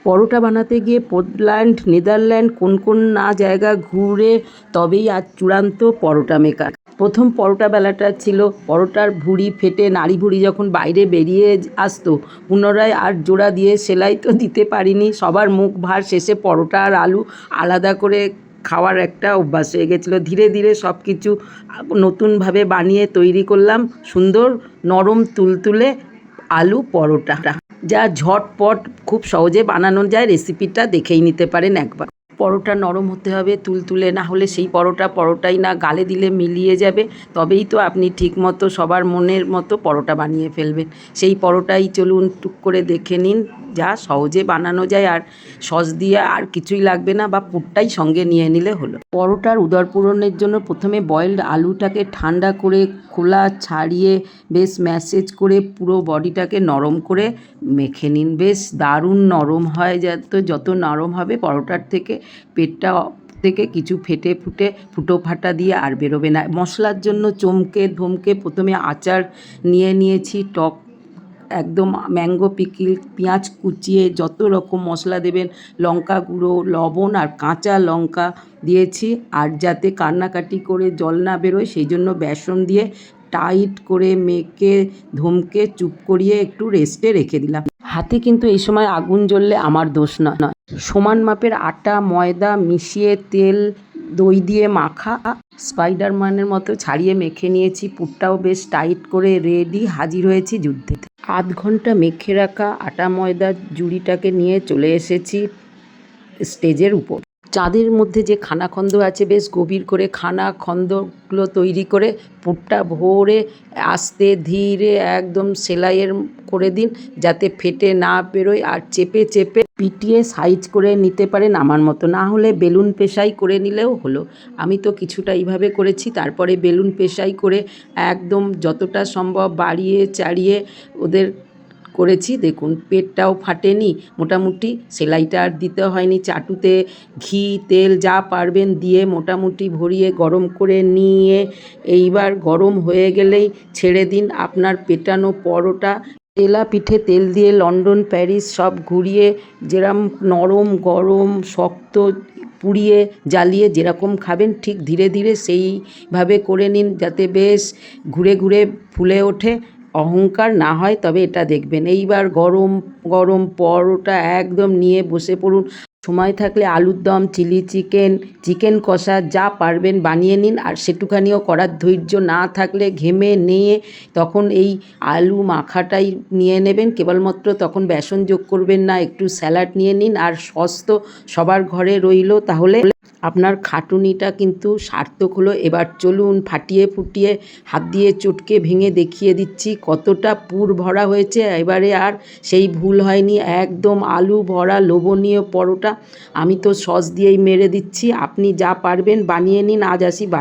পরোটা বানাতে গিয়ে Poland, Netherland কোন কোন না জায়গা ঘুরে তবেই আজ চূড়ান্ত পরোটা মেকার। প্রথম পরোটা বেলাটা ছিল পরোটার ভুঁড়ি ফেটে নাড়ি ভুঁড়ি যখন বাইরে বেরিয়ে আসতো, পুনরায় আর জোড়া দিয়ে সেলাই তো দিতে পারিনি। সবার মুখ ভার, শেষে পরোটা আর আলু আলাদা করে খাওয়ার একটা অভ্যাস হয়ে গেছিলো। ধীরে ধীরে সব কিছু নতুনভাবে বানিয়ে তৈরি করলাম সুন্দর নরম তুলতুলে আলু পরোটা, যা ঝটপট খুব সহজে বানানো যায়। রেসিপিটা দেখেই নিতে পারেন একবার। পরোটা নরম হতে হবে, তুলতুলে, না হলে সেই পরোটাই না গালে দিলে মিলিয়ে যাবে। তবেই তো আপনি ঠিকমতো সবার মনের মতো পরোটা বানিয়ে ফেলবেন। সেই পরোটাই চলুন টুক করে দেখে নিন, যা সহজে বানানো যায়। আর সস দিয়ে আর কিছুই লাগবে না, বা পুরটাই সঙ্গে নিয়ে নিলে হলো। পরোটার উদরপূরণের জন্য প্রথমে বয়েলড আলুটাকে ঠান্ডা করে খোলা ছাড়িয়ে বেশ ম্যাসেজ করে পুরো বডিটাকে নরম করে মেখে নিন। বেশ দারুণ নরম হয়, যত নরম হবে পরোটার থেকে পেটটা থেকে কিছু ফুটো ফাটা দিয়ে আর বেরোবে না। মশলার জন্য চমকে ধমকে প্রথমে আচার নিয়ে নিয়েছি, টক একদম ম্যাঙ্গো পিকিল, পেঁয়াজ কুচিয়ে যত রকম মশলা দেবেন, লঙ্কা গুঁড়ো, লবণ আর কাঁচা লঙ্কা দিয়েছি। আর যাতে কান্নাকাটি করে জল না বেরোয় সেই জন্য বেসন দিয়ে টাইট করে মেখে ধমকে চুপ করিয়ে একটু রেস্টে রেখে দিলাম। হাতে কিন্তু এই সময় আগুন জ্বললে আমার দোষ নয়। সমান মাপের আটা ময়দা মিশিয়ে তেল দই দিয়ে মাখা স্পাইডারম্যানের মতো ছাড়িয়ে মেখে নিয়েছি। পুরটাও বেশ টাইট করে রেডি, হাজির হয়েছি যুদ্ধে। আধ ঘন্টা মেখে রাখা আটা ময়দার জুড়িটাকে নিয়ে চলে এসেছি স্টেজের উপর। চাঁদের মধ্যে যে খানাখন্দ আছে, বেশ গভীর করে খানাখন্দগুলো তৈরি করে পুরটা ভরে আস্তে ধীরে একদম সেলাইয়ের করে দিন, যাতে ফেটে না বেরোয়। আর চেপে চেপে পিটিয়ে সাইজ করে নিতে পারেন আমার মতো, না হলে বেলুন পেশাই করে নিলেও হলো। আমি তো কিছুটা এইভাবে করেছি, তারপরে বেলুন পেশাই করে একদম যতটা সম্ভব বাড়িয়ে চাড়িয়ে ওদের করেছি। দেখুন পেটটাও ফাটেনি, মোটামুটি সেলাইটা আর দিতে হয়নি। চাটুতে ঘি তেল যা পারবেন দিয়ে মোটামুটি ভরিয়ে গরম করে নিয়ে এইবার গরম হয়ে গেলেই ছেড়ে দিন আপনার পেটানো পরোটা। তেলা পিঠে তেল দিয়ে লন্ডন প্যারিস সব ঘুরিয়ে যেরকম নরম গরম শক্ত পুড়িয়ে জ্বালিয়ে যেরকম খাবেন ঠিক ধীরে ধীরে সেইভাবে করে নিন, যাতে বেশ ঘুরে ঘুরে ফুলে ওঠে, অহংকার না হয়। তবে এটা দেখবেন এইবার গরম গরম পরোটা একদম নিয়ে বসে পড়ুন। সময় থাকলে আলুর দম, চিলি চিকেন, চিকেন কষা যা পারবেন বানিয়ে নিন। আর সেটুখানিও করার ধৈর্য না থাকলে ঘেমে নিয়ে তখন এই আলু মাখাটাই নিয়ে নেবেন। কেবলমাত্র তখন বেসন যোগ করবেন না, একটু স্যালাড নিয়ে নিন। আর সস তো সবার ঘরে রইল, তাহলে আপনার খাটুনিটা কিন্তু সার্থক হলো। এবার চলুন ফাটিয়ে ফুটিয়ে হাত দিয়ে চটকে ভেঙে দেখিয়ে দিচ্ছি কতটা পুর ভরা হয়েছে। এবারে আর সেই ভুল হয়নি, একদম আলু ভরা লোভনীয় পরোটা। আমি তো সস দিয়েই মেরে দিচ্ছি, আপনি যা পারবেন বানিয়ে নিন। আজ আসি।